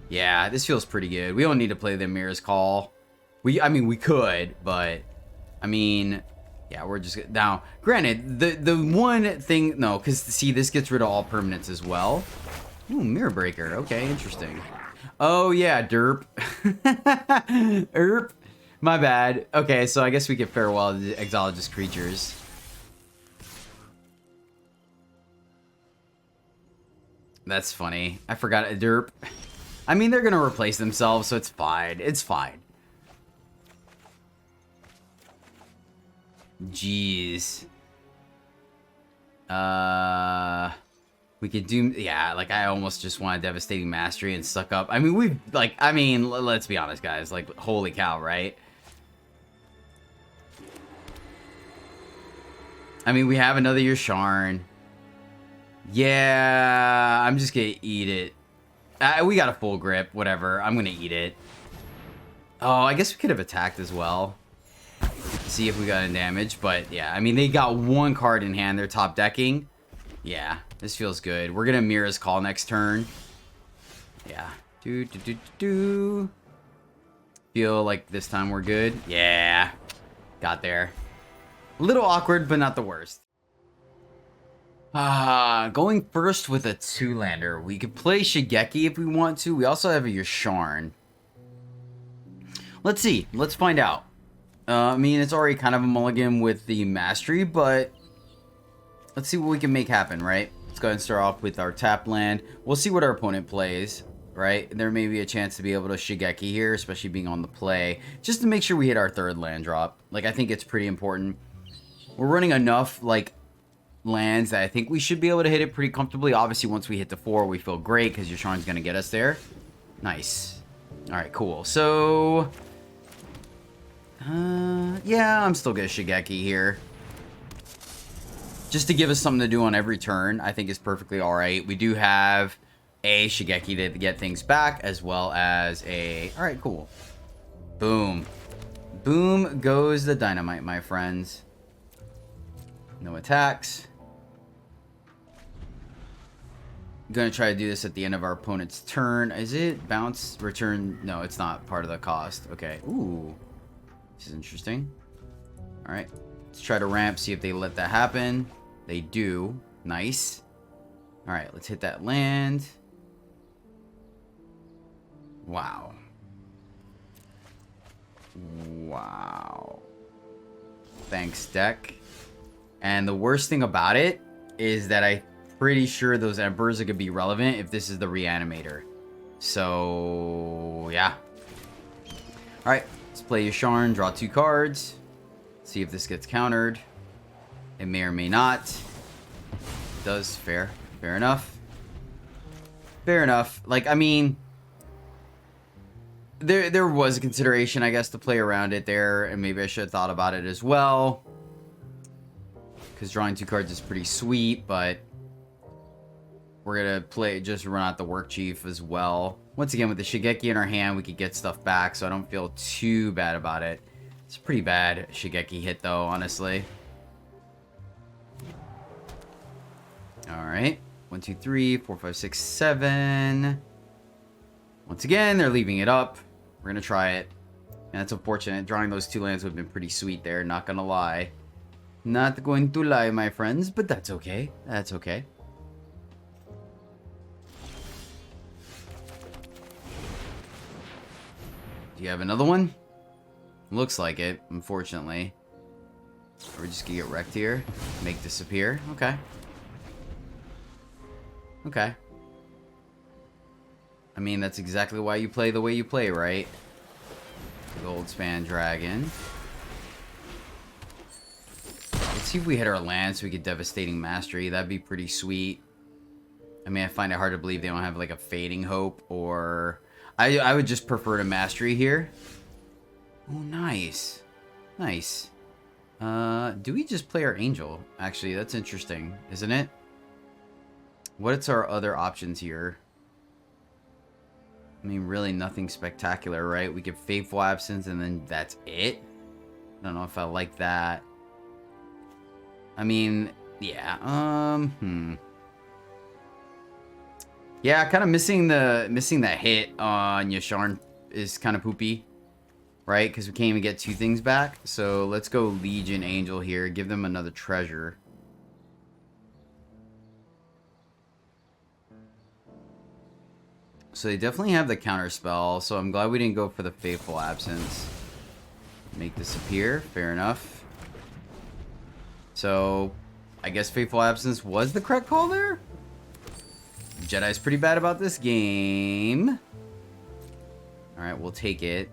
Yeah, this feels pretty good. We don't need to play the Mirror's Call. I mean, we could, but... I mean... Yeah, we're just... Now, granted, the one thing... No, because, see, this gets rid of all permanents as well. Ooh, Mirror Breaker. Okay, interesting. Oh, yeah, derp. Erp. My bad. Okay, so I guess we get Farewell to Exologist creatures. That's funny. I forgot a derp. I mean, they're going to replace themselves, so it's fine. It's fine. Jeez. We could do... Yeah, like, I almost just want a Devastating Mastery and suck up. I mean, let's be honest, guys. Like, holy cow, right? I mean, we have another Yasharn. Yeah, I'm just gonna eat it. We got a full grip, whatever. I'm gonna eat it. Oh, I guess we could have attacked as well. See if we got any damage, but yeah, I mean, they got one card in hand. They're top decking. Yeah, this feels good. We're gonna Mirror's Call next turn. Yeah. Feel like this time we're good. Yeah. Got there. A little awkward, but not the worst. Going first with a 2-lander. We could play Shigeki if we want to. We also have a Yasharn. Let's see. Let's find out. I mean, it's already kind of a mulligan with the Mastery, but let's see what we can make happen, right? Let's go ahead and start off with our tap land. We'll see what our opponent plays, right? There may be a chance to be able to Shigeki here, especially being on the play, just to make sure we hit our 3rd land drop. Like, I think it's pretty important. We're running enough, like, lands that I think we should be able to hit it pretty comfortably. Obviously, once we hit the 4, we feel great because Yasharn's going to get us there. Nice. All right, cool. So... yeah, I'm still gonna Shigeki here. just to give us something to do on every turn, I think is perfectly alright. We do have a Shigeki to get things back, as well as a... Alright, cool. Boom. Boom goes the dynamite, my friends. No attacks. Gonna try to do this at the end of our opponent's turn. Is it bounce, return? No, it's not part of the cost. Okay. Ooh. This is interesting. Alright. Let's try to ramp, see if they let that happen. They do. Nice. Alright, let's hit that land. Wow. Wow. Thanks, deck. And the worst thing about it is that I'm pretty sure those Emperors are going to be relevant if this is the Reanimator. So, yeah. Alright, let's play Yasharn, draw 2 cards. See if this gets countered. It may or may not. It does. Fair. Fair enough. Fair enough. Like, I mean... There was a consideration, I guess, to play around it there. And maybe I should have thought about it as well. Because drawing 2 cards is pretty sweet, but... We're going to just run out the Work Chief as well. Once again, with the Shigeki in our hand, we could get stuff back, so I don't feel too bad about it. It's a pretty bad Shigeki hit, though, honestly. Alright. 1, 2, 3, 4, 5, 6, 7. Once again, they're leaving it up. We're going to try it. And that's unfortunate. Drawing those 2 lands would have been pretty sweet there, not going to lie. Not going to lie, my friends, but that's okay. That's okay. Do you have another one? Looks like it, unfortunately. We're just gonna get wrecked here. Make disappear. Okay. Okay. I mean, that's exactly why you play the way you play, right? Goldspan Dragon. Let's see if we hit our land so we get Devastating Mastery. That'd be pretty sweet. I mean, I find it hard to believe they don't have like a Fading Hope or... I would just prefer to Mastery here. Oh, nice. Nice. Do we just play our Angel? Actually, that's interesting, isn't it? What's our other options here? I mean, really nothing spectacular, right? We get Fateful Absence and then that's it? I don't know if I like that. I mean, yeah. Yeah, kind of missing that hit on Yasharn is kind of poopy, right? Because we can't even get 2 things back. So let's go Legion Angel here. Give them another treasure. So they definitely have the counter spell. So I'm glad we didn't go for the Fateful Absence. Make disappear. Fair enough. So I guess Fateful Absence was the correct call there. Jedi's pretty bad about this game. Alright, we'll take it.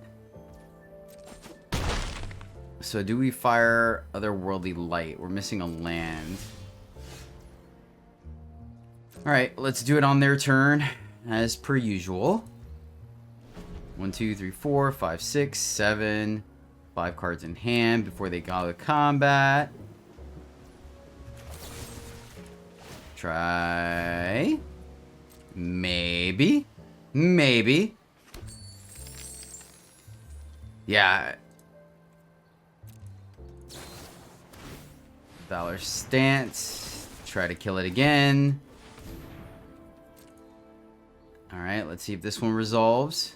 So do we fire Otherworldly Light? We're missing a land. Alright, let's do it on their turn. As per usual. 1, 2, 3, 4, 5, 6, 7. 5 cards in hand before they go to combat. Try... Maybe. Maybe. Yeah. Valor Stance. Try to kill it again. Alright, let's see if this one resolves.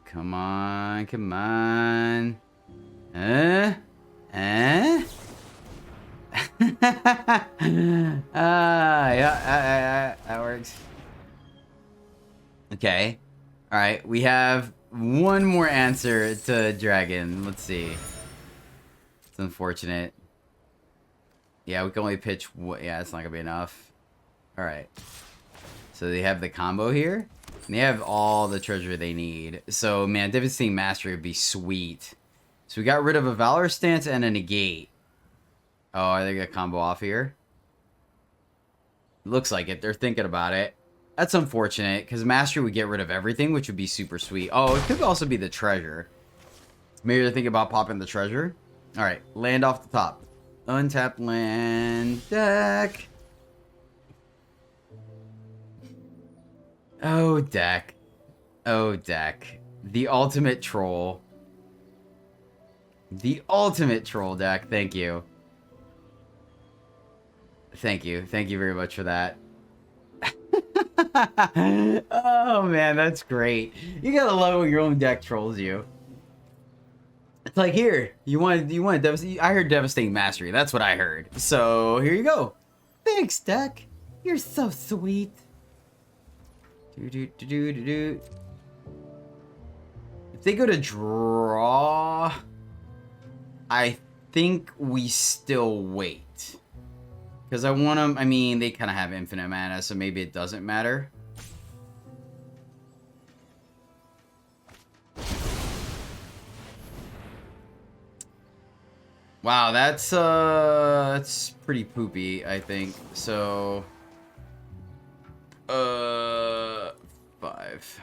Come on, come on. Yeah, that works. Okay. Alright, we have one more answer to Dragon. Let's see. It's unfortunate. Yeah, we can only pitch... Yeah, it's not gonna be enough. Alright. So they have the combo here. And they have all the treasure they need. So, man, Devastating Mastery would be sweet. So we got rid of a Valor Stance and a Negate. Oh, are they gonna combo off here? Looks like it. They're thinking about it. That's unfortunate, because Mastery would get rid of everything, which would be super sweet. Oh, it could also be the treasure. Maybe they're thinking about popping the treasure. Alright, land off the top. Untapped land deck. Oh, deck. Oh, deck. The ultimate troll. The ultimate troll deck. Thank you. Thank you. Thank you very much for that. Oh, man, that's great. You gotta love when your own deck trolls you. It's like, here, you want I heard Devastating Mastery. That's what I heard. So, here you go. Thanks, deck. You're so sweet. Do. If they go to draw, I think we still wait. Because I want them, I mean, they kind of have infinite mana, so maybe it doesn't matter. Wow, that's pretty poopy, I think. So, 5.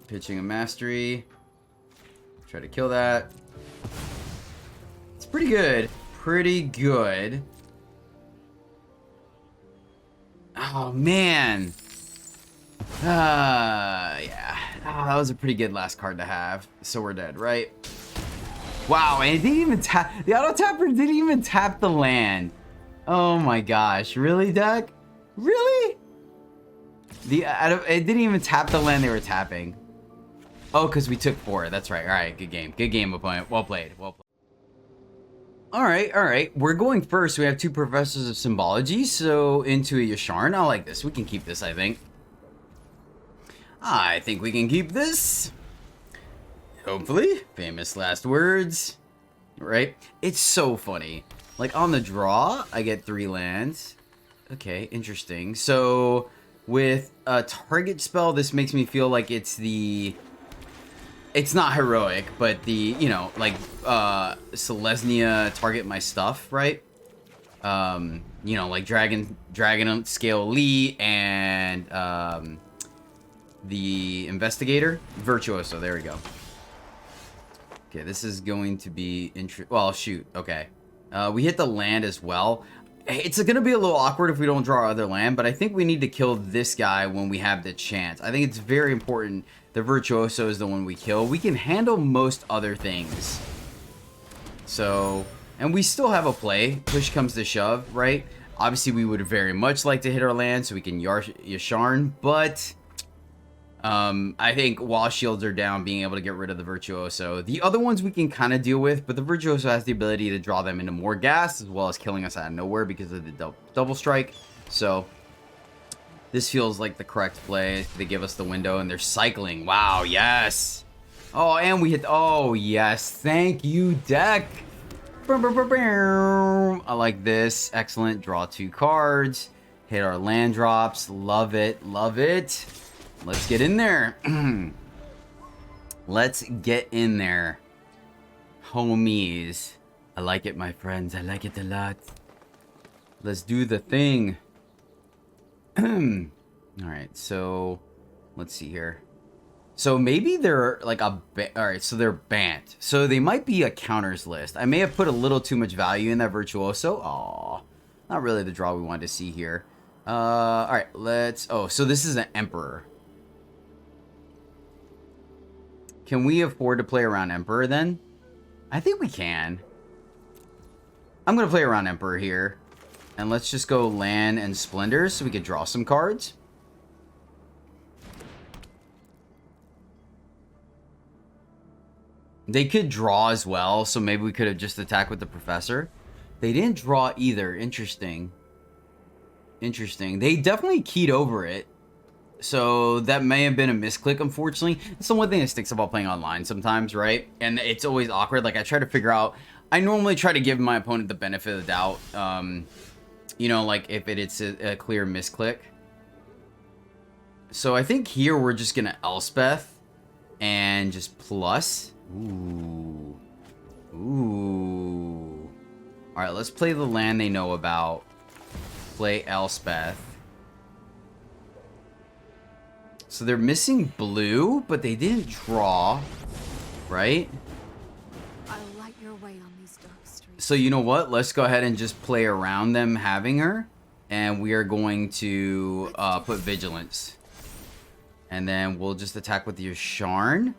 Pitching a mastery. Try to kill that. It's pretty good. Pretty good. Oh, man. Yeah. Oh, that was a pretty good last card to have. So we're dead, right? Wow, and it didn't even tap. The auto tapper didn't even tap the land. Oh my gosh, really, deck? Really? It didn't even tap the land they were tapping. Oh, because we took 4. That's right. All right, good game. Good game, opponent. Well played. Well played. All right. We're going first. We have 2 Professors of Symbology, so into a Yasharn. I like this. We can keep this, I think. I think we can keep this. Hopefully. Famous last words. Right? It's so funny. Like, on the draw, I get 3 lands. Okay, interesting. So, with a target spell, this makes me feel like it's the... It's not heroic, but the, you know, like, Selesnya target my stuff, right? You know, like Dragon Scale Elite and, the Investigator. Virtuoso, there we go. Okay, this is going to be well, shoot, okay. We hit the land as well. It's going to be a little awkward if we don't draw our other land, but I think we need to kill this guy when we have the chance. I think it's very important the Virtuoso is the one we kill. We can handle most other things. So, and we still have a play. Push comes to shove, right? Obviously, we would very much like to hit our land so we can Yasharn, but... I think while shields are down, being able to get rid of the Virtuoso. The other ones we can kind of deal with, but the Virtuoso has the ability to draw them into more gas, as well as killing us out of nowhere because of the double strike. So, this feels like the correct play. They give us the window, and they're cycling. Wow, yes! Oh, and we hit... Oh, yes. Thank you, deck! I like this. Excellent. Draw 2 cards. Hit our land drops. Love it. Love it. Let's get in there. Let's get in there. Homies. I like it, my friends. I like it a lot. Let's do the thing. Alright, so... Let's see here. So maybe they're like a... Alright, so they're banned. So they might be a counters list. I may have put a little too much value in that Virtuoso. Aw. Not really the draw we wanted to see here. Alright, let's... Oh, so this is an Emperor. Can we afford to play around Emperor then? I think we can. I'm going to play around Emperor here. And let's just go land and Splendor so we could draw some cards. They could draw as well, so maybe we could have just attacked with the Professor. They didn't draw either. Interesting. Interesting. They definitely keyed over it. So that may have been a misclick, unfortunately. It's the one thing that sticks about playing online sometimes, right? And it's always awkward. Like, I try to figure out... I normally try to give my opponent the benefit of the doubt. You know, like, if it's a clear misclick. So I think here we're just going to Elspeth and just plus. Ooh. Ooh. All right, let's play the land they know about. Play Elspeth. So they're missing blue, but they didn't draw, right? I'll light your way on these ducks. So you know what? Let's go ahead and just play around them having her. And we are going to put Vigilance. And then we'll just attack with your Yasharn.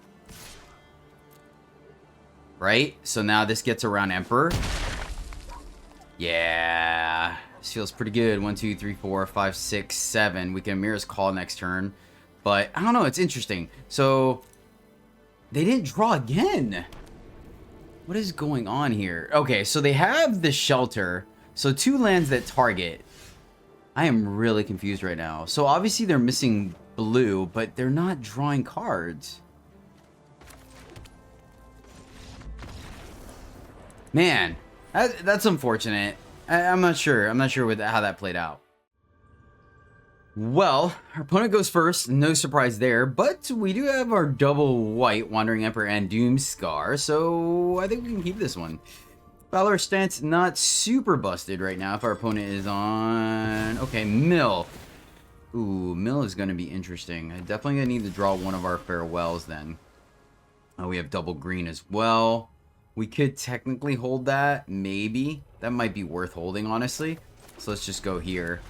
Right? So now this gets around Emperor. Yeah. This feels pretty good. 1, 2, 3, 4, 5, 6, 7. We can Mirror's Call next turn. But, I don't know. It's interesting. So, they didn't draw again. What is going on here? Okay, so they have the Shelter. So, 2 lands that target. I am really confused right now. So, obviously, they're missing blue, but they're not drawing cards. Man, that's unfortunate. I'm not sure. I'm not sure how that played out. Well, our opponent goes first. No surprise there. But we do have our double white Wandering Emperor and Doomscar. So I think we can keep this one. Valor stance not super busted right now if our opponent is on... Okay, Mill. Ooh, Mill is going to be interesting. I definitely going to need to draw one of our farewells then. Oh, we have double green as well. We could technically hold that. Maybe. That might be worth holding, honestly. So let's just go here.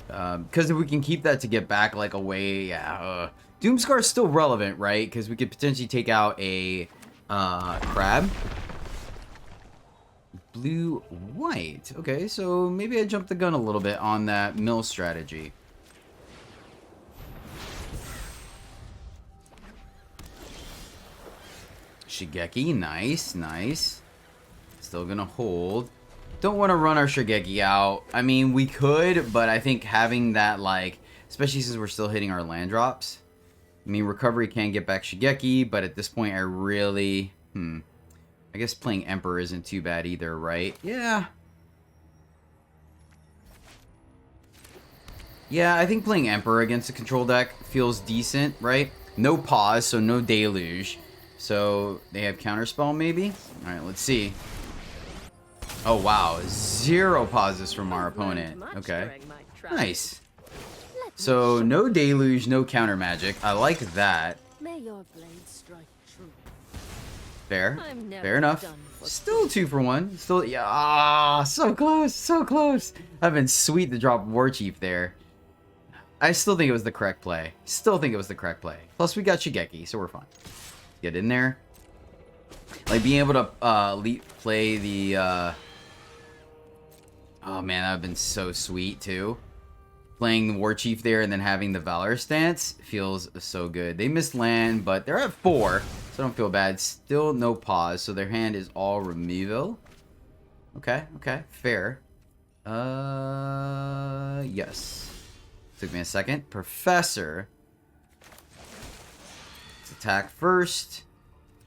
Because if we can keep that to get back like away, yeah. Doomscar is still relevant, right? Because we could potentially take out a crab. Blue, white. Okay, so maybe I jumped the gun a little bit on that mill strategy. Shigeki, nice, nice. Still gonna hold. Don't want to run our Shigeki out. I mean, we could, but I think having that, like, especially since we're still hitting our land drops. I mean, recovery can get back Shigeki, but at this point, I really... I guess playing Emperor isn't too bad either, right? Yeah. Yeah, I think playing Emperor against a control deck feels decent, right? No pause, so no deluge. So, they have counterspell, maybe? Alright, let's see. Oh, wow. 0 pauses from our opponent. Okay. Nice. So, no deluge, no counter magic. I like that. May your blade strike true. Fair. Fair enough. Still 2 for 1. Still, yeah. Ah, so close. So close. I've been sweet to drop War Chief there. I still think it was the correct play. Still think it was the correct play. Plus, we got Shigeki, so we're fine. Get in there. Like, being able to play the... Oh, man, that would have been so sweet, too. Playing the War Chief there and then having the Valor stance feels so good. They missed land, but they're at 4, so I don't feel bad. Still no pause, so their hand is all removal. Okay, okay, fair. Yes. Took me a second. Professor. Let's attack first.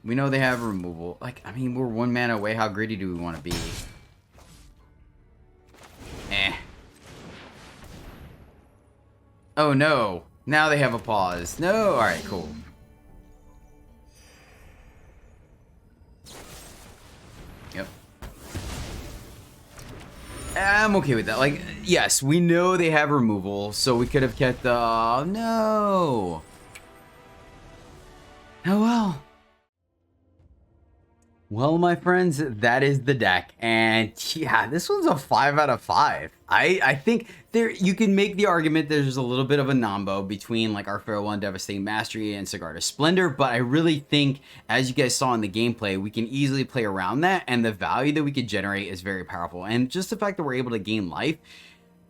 We know they have removal. Like, I mean, we're 1 mana away. How greedy do we want to be? Eh. Oh, no. Now they have a pause. No. All right, cool. Yep. I'm okay with that. Like, yes, we know they have removal, so we could have kept the... Oh, no. Oh, well. Well, my friends, that is the deck. And yeah, this one's a 5 out of 5. I think there you can make the argument there's a little bit of a nombo between like our Farewell and Devastating Mastery and Sigarda's Splendor, but I really think, as you guys saw in the gameplay, we can easily play around that, and the value that we could generate is very powerful. And just the fact that we're able to gain life,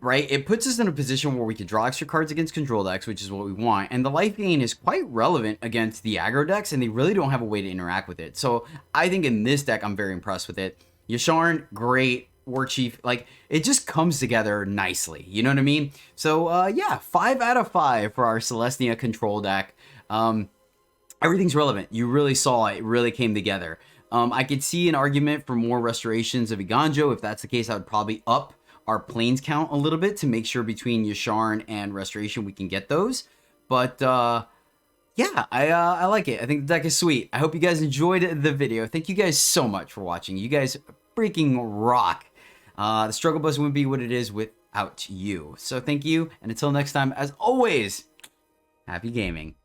right, it puts us in a position where we could draw extra cards against control decks, which is what we want. And the life gain is quite relevant against the aggro decks, and they really don't have a way to interact with it. So I think in this deck, I'm very impressed with it. Yasharn, great. War Chief, like, it just comes together nicely. You know what I mean? So, yeah, 5 out of 5 for our Selesnya Control deck. Everything's relevant. You really saw it. It really came together. I could see an argument for more restorations of Iganjo. If that's the case, I would probably up our planes count a little bit to make sure between Yasharn and Restoration we can get those. But yeah, I like it. I think the deck is sweet. I hope you guys enjoyed the video. Thank you guys so much for watching. You guys freaking rock. The struggle bus wouldn't be what it is without you. So thank you, and until next time, as always, happy gaming.